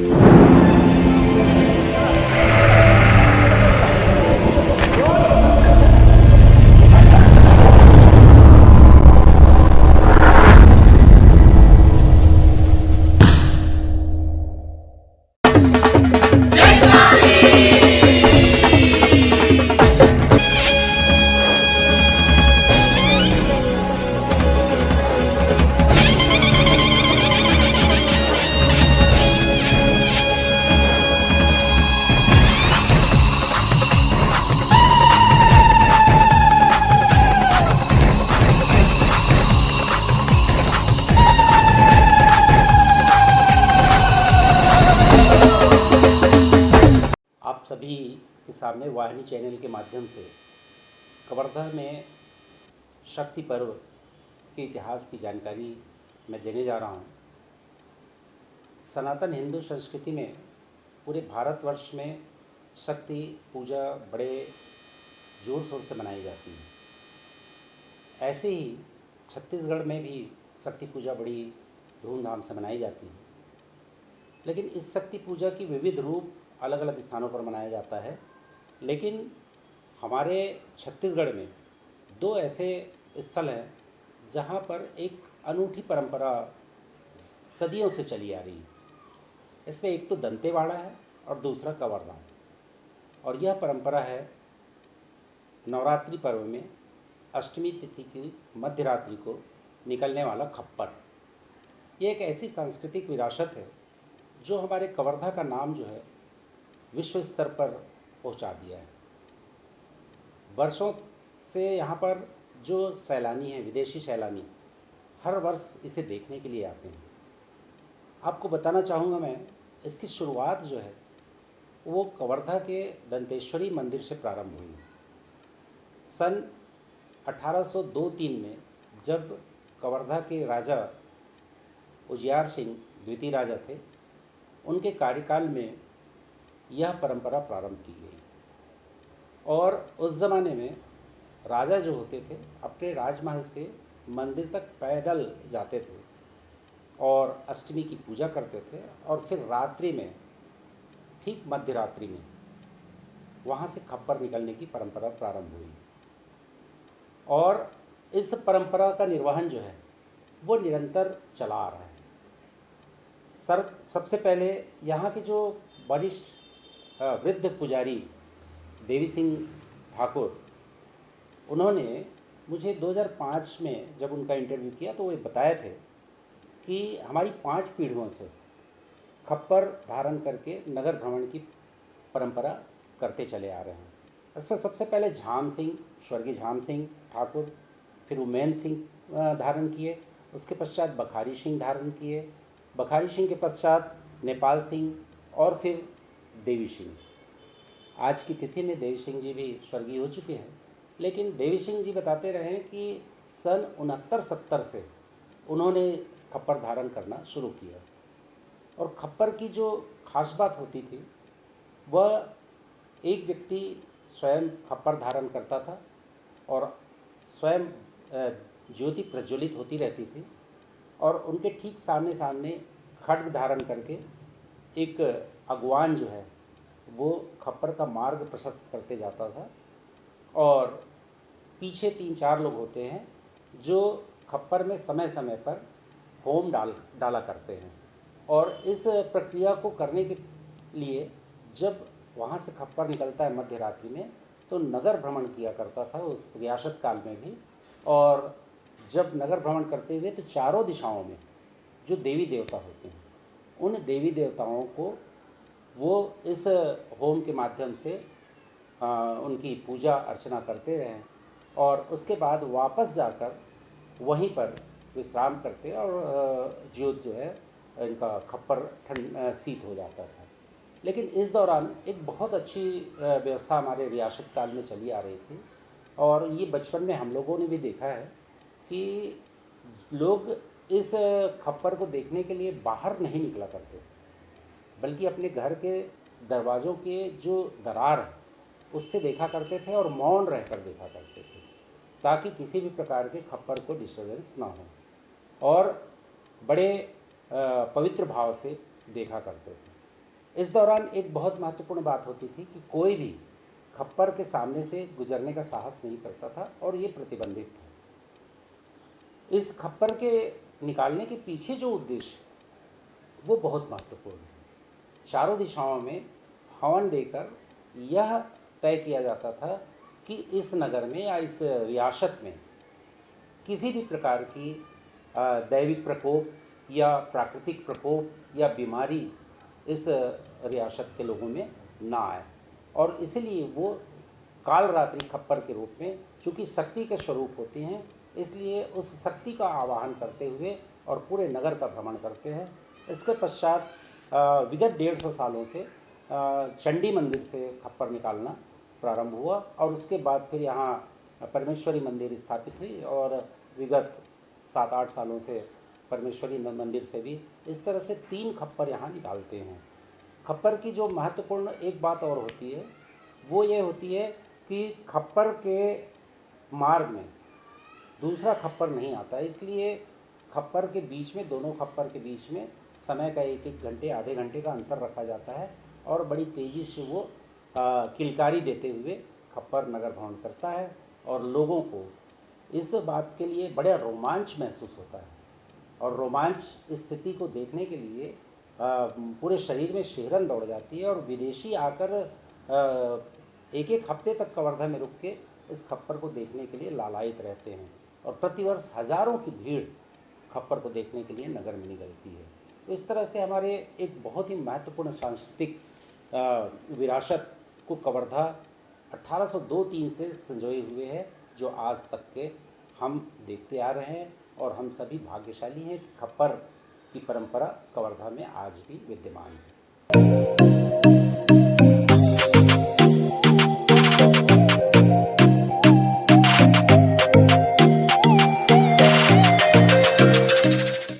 आप सभी के सामने वाहिनी चैनल के माध्यम से कवर्धा में शक्ति पर्व के इतिहास की जानकारी मैं देने जा रहा हूँ। सनातन हिंदू संस्कृति में पूरे भारतवर्ष में शक्ति पूजा बड़े जोर शोर से मनाई जाती है। ऐसे ही छत्तीसगढ़ में भी शक्ति पूजा बड़ी धूमधाम से मनाई जाती है, लेकिन इस शक्ति पूजा की विविध रूप अलग अलग स्थानों पर मनाया जाता है। लेकिन हमारे छत्तीसगढ़ में दो ऐसे स्थल हैं जहाँ पर एक अनूठी परंपरा सदियों से चली आ रही है। इसमें एक तो दंतेवाड़ा है और दूसरा कवर्धा है। और यह परंपरा है नवरात्रि पर्व में अष्टमी तिथि की मध्य रात्रि को निकलने वाला खप्पर। ये एक ऐसी सांस्कृतिक विरासत है जो हमारे कवर्धा का नाम जो है विश्व स्तर पर पहुंचा दिया है। वर्षों से यहाँ पर जो सैलानी हैं, विदेशी सैलानी, हर वर्ष इसे देखने के लिए आते हैं। आपको बताना चाहूँगा मैं, इसकी शुरुआत जो है वो कवर्धा के दंतेश्वरी मंदिर से प्रारंभ हुई। सन 1802-3 में जब कवर्धा के राजा उजियार सिंह द्वितीय राजा थे, उनके कार्यकाल में यह परंपरा प्रारंभ की गई। और उस ज़माने में राजा जो होते थे अपने राजमहल से मंदिर तक पैदल जाते थे और अष्टमी की पूजा करते थे, और फिर रात्रि में, ठीक मध्य रात्रि में, वहाँ से खप्पर निकलने की परंपरा प्रारंभ हुई। और इस परंपरा का निर्वहन जो है वो निरंतर चला आ रहा है। सबसे पहले यहाँ के जो वरिष्ठ वृद्ध पुजारी देवी सिंह ठाकुर, उन्होंने मुझे 2005 में जब उनका इंटरव्यू किया तो वो बताए थे कि हमारी 5 पीढ़ियों से खप्पर धारण करके नगर भ्रमण की परंपरा करते चले आ रहे हैं। इसमें सबसे पहले झाम सिंह, स्वर्गीय झाम सिंह ठाकुर, फिर उमैन सिंह धारण किए, उसके पश्चात बखारी सिंह धारण किए, बखारी सिंह के पश्चात नेपाल सिंह, और फिर देवी सिंह। आज की तिथि में देवी सिंह जी भी स्वर्गीय हो चुके हैं, लेकिन देवी सिंह जी बताते रहे कि सन 69-70 से उन्होंने खप्पर धारण करना शुरू किया। और खप्पर की जो खास बात होती थी वह एक व्यक्ति स्वयं खप्पर धारण करता था और स्वयं ज्योति प्रज्वलित होती रहती थी, और उनके ठीक सामने सामने खड्ग धारण करके एक अगवान जो है वो खप्पर का मार्ग प्रशस्त करते जाता था। और पीछे 3-4 लोग होते हैं जो खप्पर में समय समय पर होम डाला करते हैं। और इस प्रक्रिया को करने के लिए जब वहाँ से खप्पर निकलता है मध्य रात्रि में, तो नगर भ्रमण किया करता था उस रियासत काल में भी। और जब नगर भ्रमण करते हुए तो चारों दिशाओं में जो देवी देवता होते हैं, उन देवी देवताओं को वो इस होम के माध्यम से उनकी पूजा अर्चना करते रहें, और उसके बाद वापस जाकर वहीं पर विश्राम करते, और ज्योत जो है इनका खप्पर शीत हो जाता था। लेकिन इस दौरान एक बहुत अच्छी व्यवस्था हमारे रियासत काल में चली आ रही थी, और ये बचपन में हम लोगों ने भी देखा है कि लोग इस खप्पर को देखने के लिए बाहर नहीं निकला करते, बल्कि अपने घर के दरवाज़ों के जो दरार है उससे देखा करते थे और मौन रहकर देखा करते थे, ताकि किसी भी प्रकार के खप्पर को डिस्टर्बेंस ना हो, और बड़े पवित्र भाव से देखा करते थे। इस दौरान एक बहुत महत्वपूर्ण बात होती थी कि कोई भी खप्पर के सामने से गुजरने का साहस नहीं करता था और ये प्रतिबंधित था। इस खप्पर के निकालने के पीछे जो उद्देश्य है वो बहुत महत्वपूर्ण है। चारों दिशाओं में हवन देकर यह तय किया जाता था कि इस नगर में या इस रियासत में किसी भी प्रकार की दैविक प्रकोप या प्राकृतिक प्रकोप या बीमारी इस रियासत के लोगों में ना आए। और इसलिए वो काल रात्रि खप्पर के रूप में, चूँकि शक्ति के स्वरूप होती हैं, इसलिए उस शक्ति का आवाहन करते हुए और पूरे नगर का भ्रमण करते हैं। इसके पश्चात विगत 150 सालों से चंडी मंदिर से खप्पर निकालना प्रारंभ हुआ और उसके बाद फिर यहाँ परमेश्वरी मंदिर स्थापित हुई और विगत 7-8 सालों से परमेश्वरी मंदिर से भी इस तरह से 3 खप्पर यहाँ निकालते हैं। खप्पर की जो महत्वपूर्ण एक बात और होती है वो ये होती है कि खप्पर के मार्ग में दूसरा खप्पर नहीं आता, इसलिए खप्पर के बीच में, दोनों खप्पर के बीच में समय का 1-1 घंटे, आधे घंटे का अंतर रखा जाता है और बड़ी तेज़ी से वो किलकारी देते हुए खप्पर नगर भ्रमण करता है और लोगों को इस बात के लिए बड़ा रोमांच महसूस होता है। और रोमांच स्थिति को देखने के लिए पूरे शरीर में शिहरन दौड़ जाती है और विदेशी आकर 1-1 हफ्ते तक कवर्धा में रुक के इस खप्पर को देखने के लिए लालायित रहते हैं और प्रतिवर्ष हज़ारों की भीड़ खप्पर को देखने के लिए नगर में निकलती है। तो इस तरह से हमारे एक बहुत ही महत्वपूर्ण सांस्कृतिक विरासत को कवर्धा 1802-3 से संजोए हुए है, जो आज तक के हम देखते आ रहे हैं और हम सभी भाग्यशाली हैं कि खप्पर की परंपरा कवर्धा में आज भी विद्यमान है।